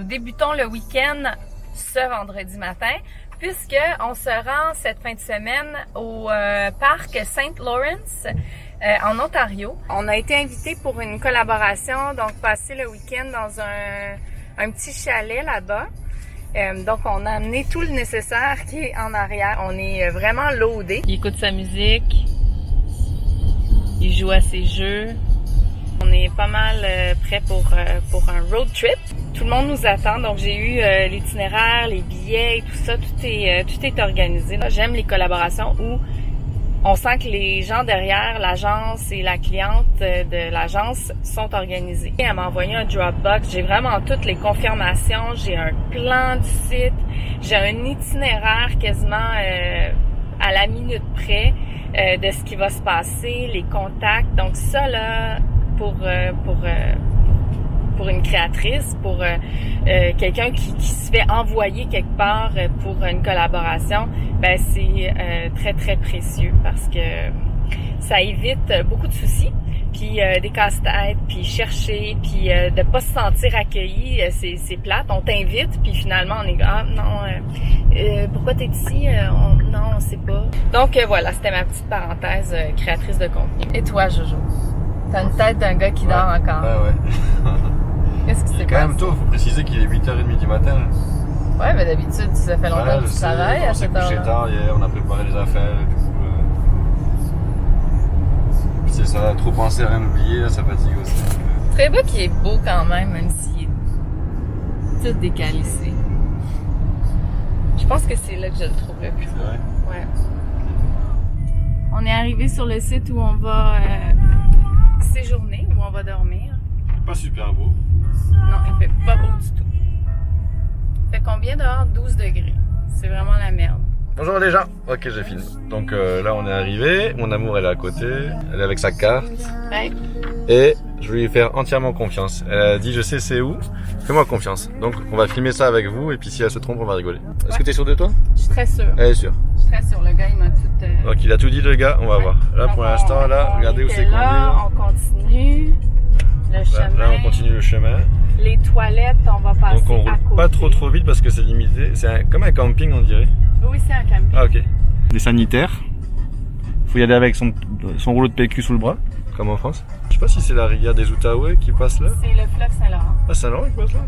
débutons le week-end ce vendredi matin, puisqu'on se rend cette fin de semaine au parc St. Lawrence en Ontario. On a été invité pour une collaboration, donc passer le week-end dans un petit chalet là-bas. Donc on a amené tout le nécessaire qui est en arrière. On est vraiment loadé. Il écoute sa musique, il joue à ses jeux. On est pas mal prêt pour un road trip. Tout le monde nous attend, donc j'ai eu l'itinéraire, les billets et tout ça, tout est organisé. J'aime les collaborations où on sent que les gens derrière l'agence et la cliente de l'agence sont organisés. Elle m'a envoyé un Dropbox, j'ai vraiment toutes les confirmations, j'ai un plan du site, j'ai un itinéraire quasiment à la minute près de ce qui va se passer, les contacts. Donc ça là, pour une créatrice, pour quelqu'un qui se fait envoyer quelque part pour une collaboration, ben c'est très très précieux parce que ça évite beaucoup de soucis, puis des casse-têtes, puis chercher, puis de pas se sentir accueilli, c'est plate. On t'invite, puis finalement on est pourquoi t'es ici, non on sait pas. Donc voilà, c'était ma petite parenthèse créatrice de contenu. Et toi Jojo? T'as une tête d'un gars qui dort encore. Ouais. Qu'est-ce qui s'est passé? Quand même tôt, faut préciser qu'il est 8h30 du matin. Ouais, mais d'habitude, ça fait longtemps que tu travailles à cette heure-là. On s'est couché tard hier, on a préparé les affaires et tout. Puis c'est ça, trop penser à rien oublier, ça fatigue aussi. Très beau qui est beau quand même s'il est tout décalissé. Je pense que c'est là que je le trouve le plus beau. C'est vrai? Ouais. On est arrivé sur le site où on va séjourner, où on va dormir. Pas super beau. Non, il fait pas beau du tout. Il fait combien dehors? 12 degrés. C'est vraiment la merde. Bonjour les gens. Ok, j'ai fini. Donc là, on est arrivé. Mon amour, elle est à côté. Elle est avec sa carte. Ouais. Et je vais lui faire entièrement confiance. Elle a dit, je sais c'est où. Fais-moi confiance. Donc, on va filmer ça avec vous. Et puis, si elle se trompe, on va rigoler. Est-ce que t'es sûr de toi? Je suis très sûre. Elle est sûre. Je suis très sûre. Le gars, il m'a tout... Donc, il a tout dit, le gars. On va voir. Là, pour l'instant, là, regardez où c'est qu'on est. On continue le chemin. Là, on continue le chemin. Les toilettes, on va passer Donc, on roule à côté. pas trop vite parce que c'est limité. C'est comme un camping, on dirait. Oui, c'est un camping. Ah, ok. Des sanitaires. Faut y aller avec son rouleau de PQ sous le bras, comme en France. Je sais pas si c'est la rivière des Outaouais qui passe là. C'est le fleuve Saint-Laurent. Ah, Saint-Laurent qui passe là.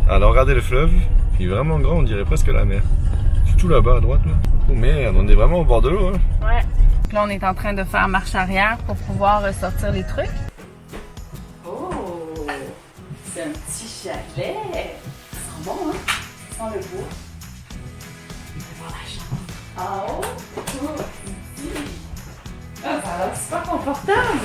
Alors, regardez le fleuve. Il est vraiment grand, on dirait presque la mer. C'est tout là-bas à droite, là. Oh merde, on est vraiment au bord de l'eau, hein. Ouais. Là, on est en train de faire marche arrière pour pouvoir sortir les trucs. Oh! C'est un petit chalet. Ça sent bon, hein? Ça sent le bois. On va voir la chambre. En haut. Ah, ça a l'air super confortable.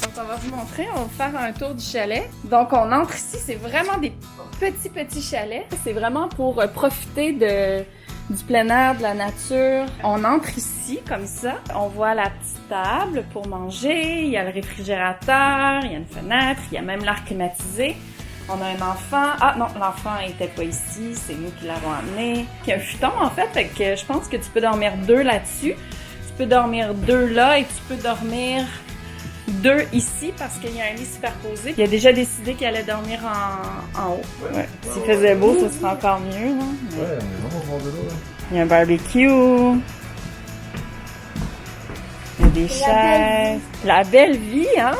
Donc, on va vous montrer, on va faire un tour du chalet. Donc, on entre ici, c'est vraiment des petits chalets. C'est vraiment pour profiter du plein air, de la nature. On entre ici, comme ça. On voit la petite table pour manger. Il y a le réfrigérateur, il y a une fenêtre, il y a même l'air climatisé. On a un enfant. Ah non, l'enfant n'était pas ici, c'est nous qui l'avons amené. Il y a un futon, en fait que je pense que tu peux dormir 2 là-dessus. Tu peux dormir 2 là et tu peux dormir 2 ici parce qu'il y a un lit superposé. Il a déjà décidé qu'il allait dormir en haut. Ouais. S'il faisait beau, ce serait encore mieux. Non? Ouais, on est vraiment au bord de l'eau, là. Il y a un barbecue. Il y a des chaises. La belle vie, hein?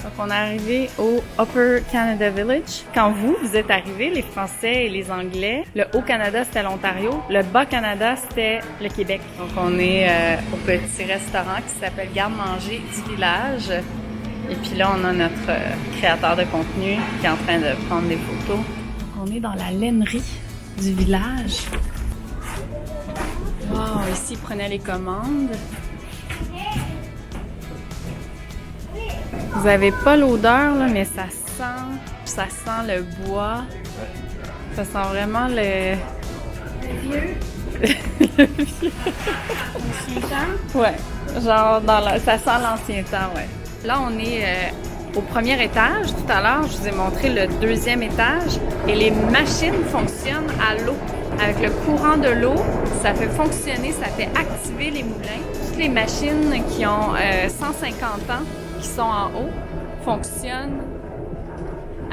Donc, on est arrivé au Upper Canada Village. Quand vous êtes arrivés, les Français et les Anglais, le Haut-Canada, c'était l'Ontario. Le Bas-Canada, c'était le Québec. Donc, on est au petit restaurant qui s'appelle Garde-manger du village. Et puis là, on a notre créateur de contenu qui est en train de prendre des photos. Donc, on est dans la lainerie du village. Wow, ici, ils prenaient les commandes. Vous avez pas l'odeur, là, mais ça sent le bois. Ça sent vraiment le vieux. Le vieux. L'ancien temps? Ouais, genre ça sent l'ancien temps, ouais. Là, on est au premier étage. Tout à l'heure, je vous ai montré le 2e étage et les machines fonctionnent à l'eau. Avec le courant de l'eau, ça fait fonctionner, ça fait activer les moulins. Toutes les machines qui ont 150 ans, qui sont en haut, fonctionnent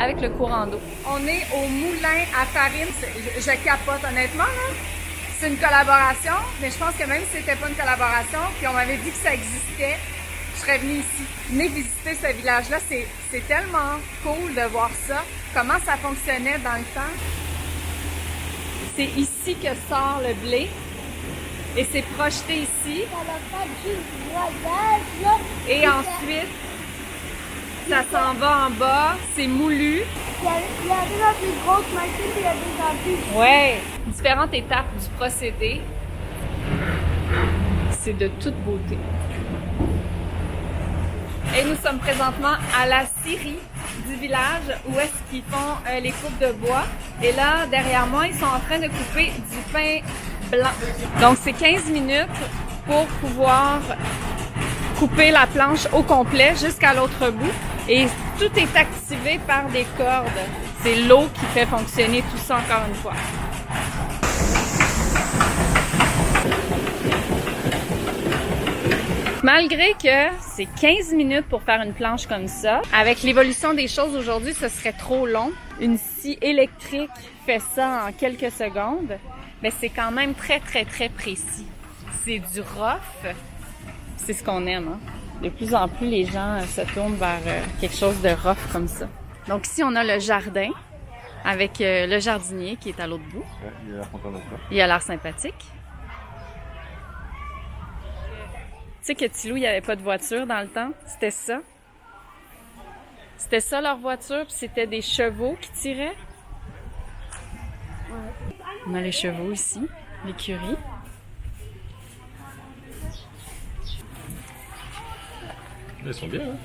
avec le courant d'eau. On est au moulin à farine. Je capote honnêtement, là. C'est une collaboration, mais je pense que même si c'était pas une collaboration, puis on m'avait dit que ça existait, je serais venue ici. Venez visiter ce village-là, c'est tellement cool de voir ça, comment ça fonctionnait dans le temps. C'est ici que sort le blé et c'est projeté ici. Et ensuite, ça s'en va en bas, c'est moulu. Il y a déjà plus grosses machines, il y a déjà plus. Ouais, différentes étapes du procédé. C'est de toute beauté. Et nous sommes présentement à la scierie du village où est-ce qu'ils font les coupes de bois. Et là, derrière moi, ils sont en train de couper du pain blanc. Donc, c'est 15 minutes pour pouvoir couper la planche au complet jusqu'à l'autre bout. Et tout est activé par des cordes. C'est l'eau qui fait fonctionner tout ça encore une fois. Malgré que c'est 15 minutes pour faire une planche comme ça, avec l'évolution des choses aujourd'hui, ce serait trop long. Une scie électrique fait ça en quelques secondes, mais c'est quand même très précis. C'est du rough, c'est ce qu'on aime, hein? De plus en plus, les gens se tournent vers quelque chose de rough comme ça. Donc ici, on a le jardin avec le jardinier qui est à l'autre bout. Ouais, il a l'air content d'être là. Il a l'air sympathique. Tu sais que Tilou, il n'y avait pas de voiture dans le temps? C'était ça. C'était ça leur voiture, puis c'était des chevaux qui tiraient. On a les chevaux ici, l'écurie. Ils sont bien, hein?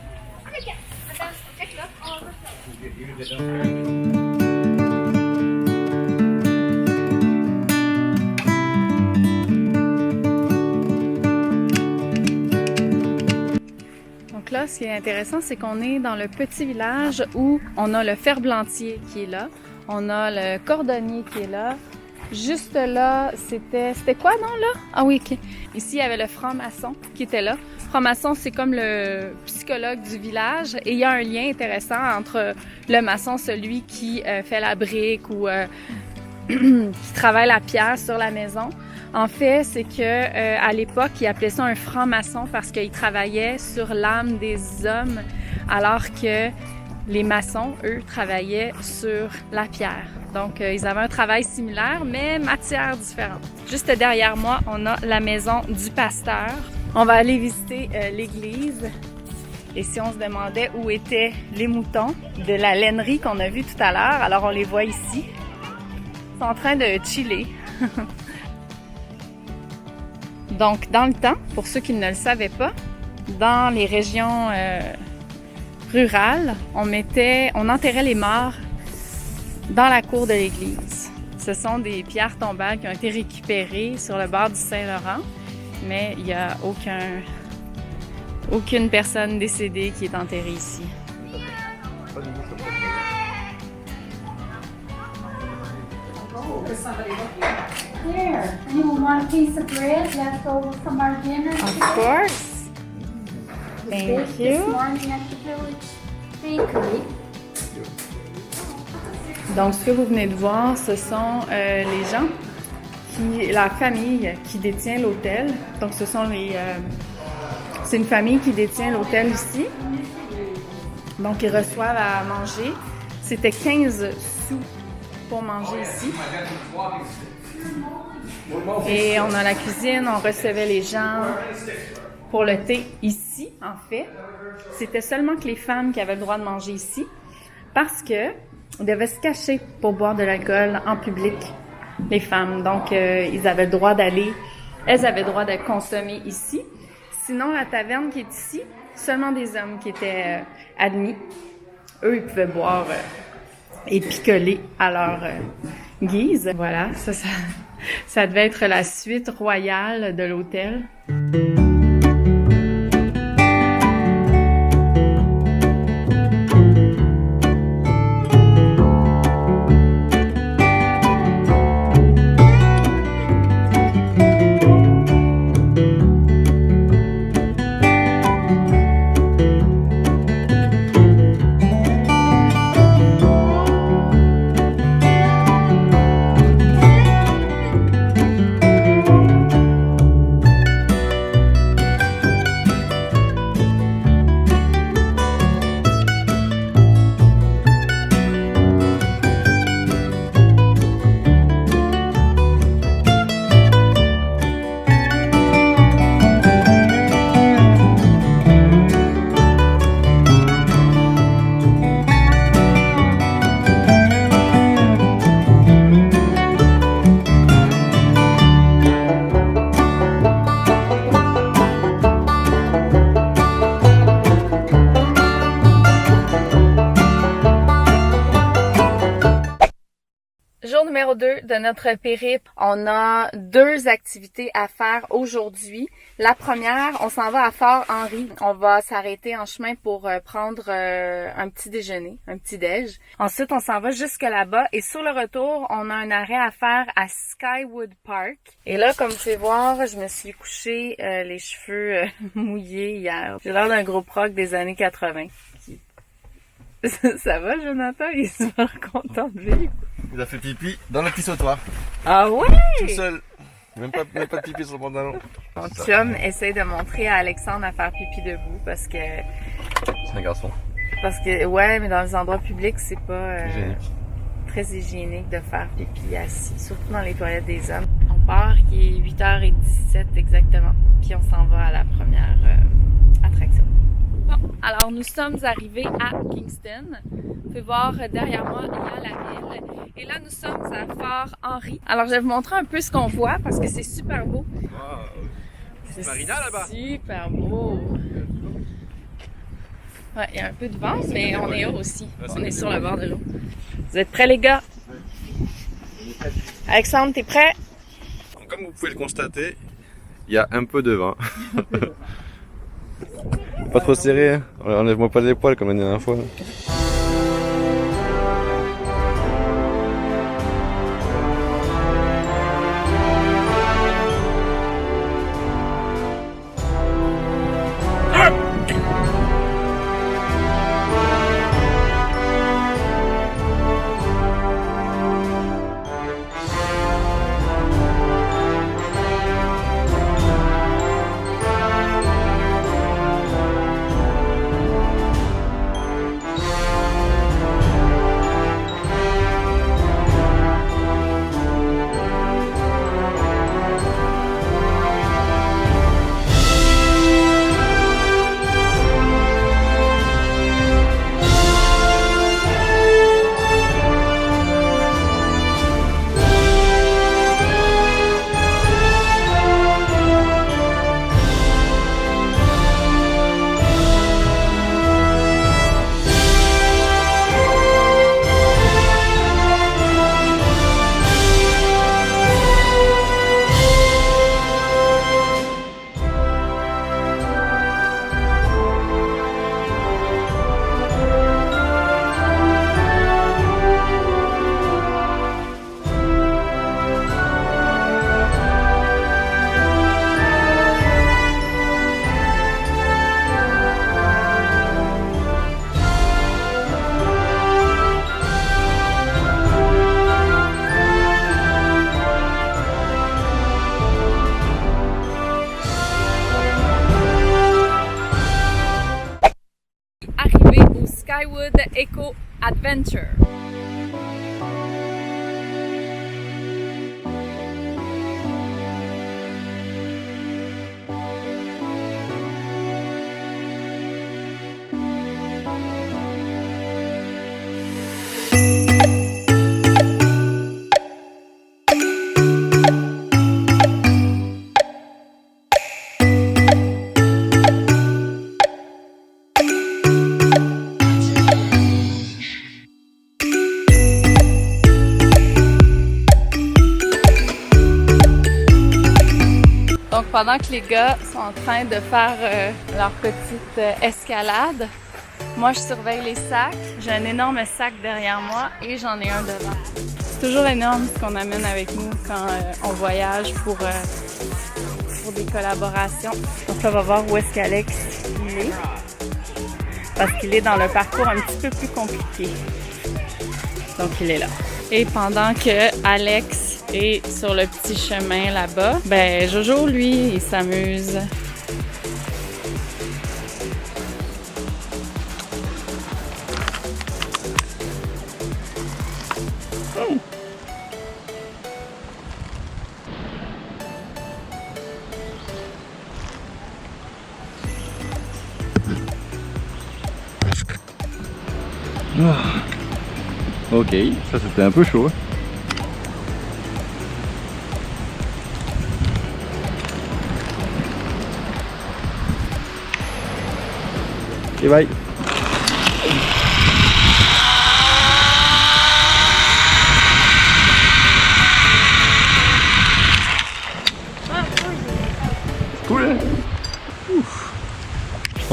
Donc là, ce qui est intéressant, c'est qu'on est dans le petit village où on a le ferblantier qui est là, on a le cordonnier qui est là. Juste là, c'était quoi, non, là? Ah oui, OK. Ici, il y avait le franc-maçon qui était là. Franc-maçon, c'est comme le psychologue du village. Et il y a un lien intéressant entre le maçon, celui qui fait la brique ou qui travaille la pierre sur la maison. En fait, c'est que à l'époque, ils appelaient ça un franc-maçon parce qu'il travaillait sur l'âme des hommes, alors que les maçons, eux, travaillaient sur la pierre. Donc, ils avaient un travail similaire, mais matière différente. Juste derrière moi, on a la maison du pasteur. On va aller visiter l'église. Et si on se demandait où étaient les moutons de la lainerie qu'on a vue tout à l'heure, alors on les voit ici. Ils sont en train de chiller. Donc, dans le temps, pour ceux qui ne le savaient pas, dans les régions rurales, on enterrait les morts dans la cour de l'église. Ce sont des pierres tombales qui ont été récupérées sur le bord du Saint-Laurent, mais il n'y a aucune personne décédée qui est enterrée ici. Here, anyone want a piece of bread left over from our dinner? Of course. Thank This you. morning at the village bakery. Donc, ce que vous venez de voir, ce sont les gens, la famille qui détient l'hôtel. Donc, c'est une famille qui détient l'hôtel ici. Donc, ils reçoivent à manger. C'était 15 sous pour manger ici. Et on a la cuisine, on recevait les gens pour le thé ici, en fait. C'était seulement que les femmes qui avaient le droit de manger ici, parce que on devait se cacher pour boire de l'alcool en public, les femmes. Donc, elles avaient le droit de consommer ici. Sinon, la taverne qui est ici, seulement des hommes qui étaient admis. Eux, ils pouvaient boire et picoler à leur guise. Voilà, ça devait être la suite royale de l'hôtel. Jour numéro 2 de notre périple. On a 2 activités à faire aujourd'hui. La première, on s'en va à Fort-Henri. On va s'arrêter en chemin pour prendre un petit déjeuner, un petit déj. Ensuite, on s'en va jusque là-bas et sur le retour, on a un arrêt à faire à Skywood Park. Et là, comme tu peux voir, je me suis couché les cheveux mouillés hier. J'ai l'air d'un gros proc des années 80. Ça va, Jonathan? Il est super content de vivre. Il a fait pipi dans le pissoir. Ah ouais? Tout seul. Même pas de pipi sur le pantalon. Mon chum essaye de montrer à Alexandre à faire pipi debout parce que... C'est un garçon. Parce que, ouais, mais dans les endroits publics, c'est pas Hygiénique. très hygiénique de faire pipi assis, surtout dans les toilettes des hommes. On part, il est 8h17 exactement, puis on s'en va à la première attraction. Bon, alors nous sommes arrivés à Kingston. Vous pouvez voir derrière moi, il y a la ville. Et là, nous sommes à Fort-Henri. Alors, je vais vous montrer un peu ce qu'on voit parce que c'est super beau. Wow. C'est marina là-bas. Super beau. Ouais, il y a un peu de vent, mais on est haut aussi. On est sur le bord de l'eau. Vous êtes prêts, les gars? Alexandre, t'es prêt? Comme vous pouvez le constater, il y a un peu de vent. Pas trop serré, enlève-moi pas les poils comme la dernière fois. Skywood Eco Adventure. Donc pendant que les gars sont en train de faire leur petite escalade, moi je surveille les sacs. J'ai un énorme sac derrière moi et j'en ai un devant. C'est toujours énorme ce qu'on amène avec nous quand on voyage pour des collaborations. Donc là on va voir où est-ce qu'Alex est. Parce qu'il est dans le parcours un petit peu plus compliqué. Donc il est là. Et pendant que Alex est sur le petit chemin là-bas, ben Jojo, lui, il s'amuse. Ok, ça c'était un peu chaud. Et bye.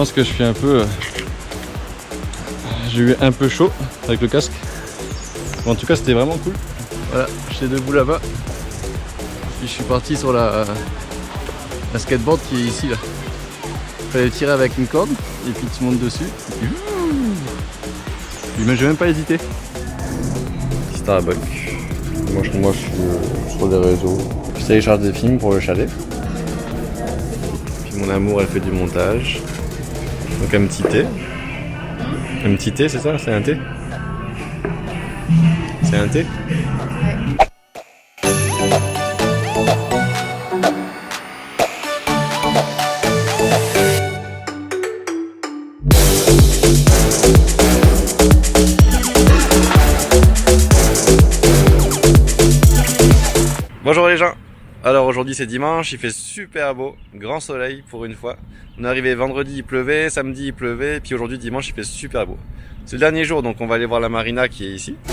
pense que je suis un peu... J'ai eu un peu chaud avec le casque. Bon, en tout cas, c'était vraiment cool. Voilà, j'étais debout là-bas. Puis je suis parti sur la skateboard qui est ici là. Fallait tirer avec une corde et puis tu montes dessus. Et puis j'ai même pas hésité. Starbucks. Moi je suis sur les réseaux. Je télécharge des films pour le chalet. Puis mon amour elle fait du montage. Donc un petit thé. Un petit thé, c'est ça? C'est un thé? C'est un thé? Bonjour les gens. Alors aujourd'hui c'est dimanche, il fait super beau, grand soleil pour une fois. On est arrivé vendredi, il pleuvait, samedi il pleuvait, puis aujourd'hui dimanche il fait super beau. C'est le dernier jour donc on va aller voir la marina qui est ici. Ce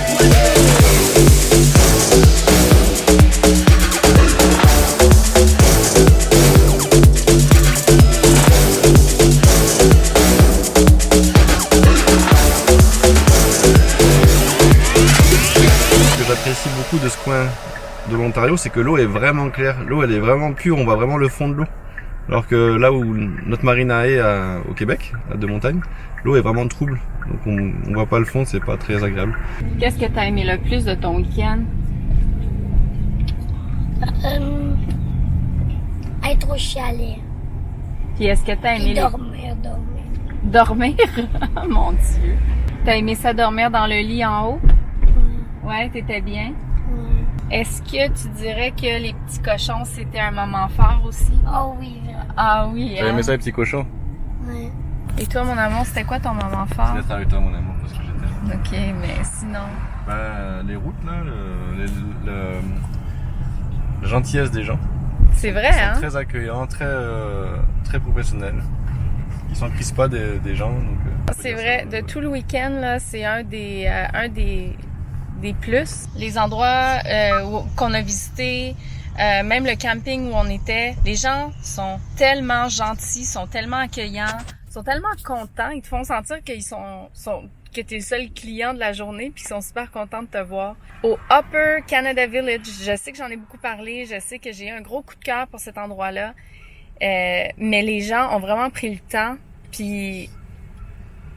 que j'apprécie beaucoup de ce coin de l'Ontario, c'est que l'eau est vraiment claire. L'eau elle est vraiment pure, on voit vraiment le fond de l'eau. Alors que là où notre marina est au Québec, à Deux-Montagnes, l'eau est vraiment trouble. Donc on voit pas le fond, c'est pas très agréable. Qu'est-ce que t'as aimé le plus de ton week-end? Être au chalet. Puis est-ce que t'as aimé Dormir. dormir? Mon Dieu! T'as aimé ça dormir dans le lit en haut? Ouais, t'étais bien? Est-ce que tu dirais que les petits cochons, c'était un moment fort aussi? Oh oui, vraiment. Ah oui, T'as aimé ça les petits cochons? Ouais. Et toi, mon amour, c'était quoi ton moment fort? D'être avec toi mon amour parce que je t'aime. Ok, mais sinon... Les routes là, la gentillesse des gens. C'est vrai, Ils sont hein? très accueillants, très professionnels. Ils s'en crissent pas des gens. Donc, C'est vrai, de tout le week-end, là, c'est un des plus. Les endroits qu'on a visités, même le camping où on était, les gens sont tellement gentils, sont tellement accueillants, sont tellement contents, ils te font sentir qu'ils que t'es le seul client de la journée puis qu'ils sont super contents de te voir. Au Upper Canada Village, je sais que j'en ai beaucoup parlé, je sais que j'ai eu un gros coup de cœur pour cet endroit-là, mais les gens ont vraiment pris le temps, puis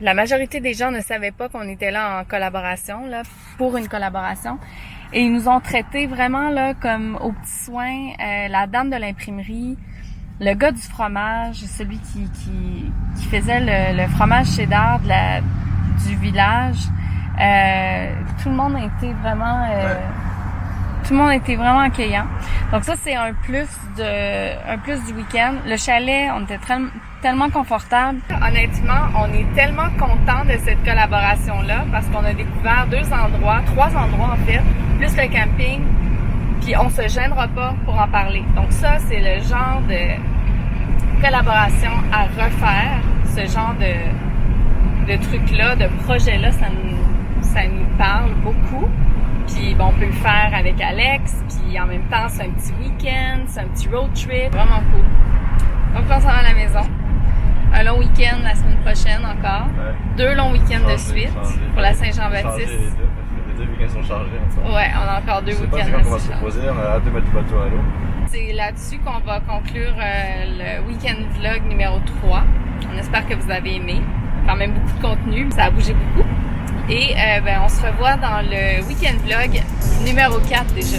la majorité des gens ne savaient pas qu'on était là en collaboration, là, pour une collaboration. Et ils nous ont traités vraiment là comme aux petits soins, la dame de l'imprimerie, le gars du fromage, celui qui faisait le fromage cheddar du village. Tout le monde a été vraiment tout le monde a été vraiment accueillant. Donc ça c'est un plus du week-end. Le chalet, on était tellement confortable. Honnêtement, on est tellement content de cette collaboration-là parce qu'on a découvert 3 endroits en fait, plus le camping, puis on se gênera pas pour en parler. Donc ça, c'est le genre de collaboration à refaire, ce genre de truc-là, de projet-là, ça nous parle beaucoup. Puis bon, on peut le faire avec Alex, puis en même temps, c'est un petit week-end, c'est un petit road trip, vraiment cool. Donc on s'en va à la maison. Un long week-end la semaine prochaine encore. Ouais. 2 longs week-ends de suite pour la Saint-Jean-Baptiste. Les 2 week-ends sont chargés. Ouais, on a encore 2 week-ends. On va se reposer, on a hâte de mettre du bateau à l'eau. C'est là-dessus qu'on va conclure le week-end vlog numéro 3. On espère que vous avez aimé. Quand même beaucoup de contenu, ça a bougé beaucoup. Et on se revoit dans le week-end vlog numéro 4 déjà.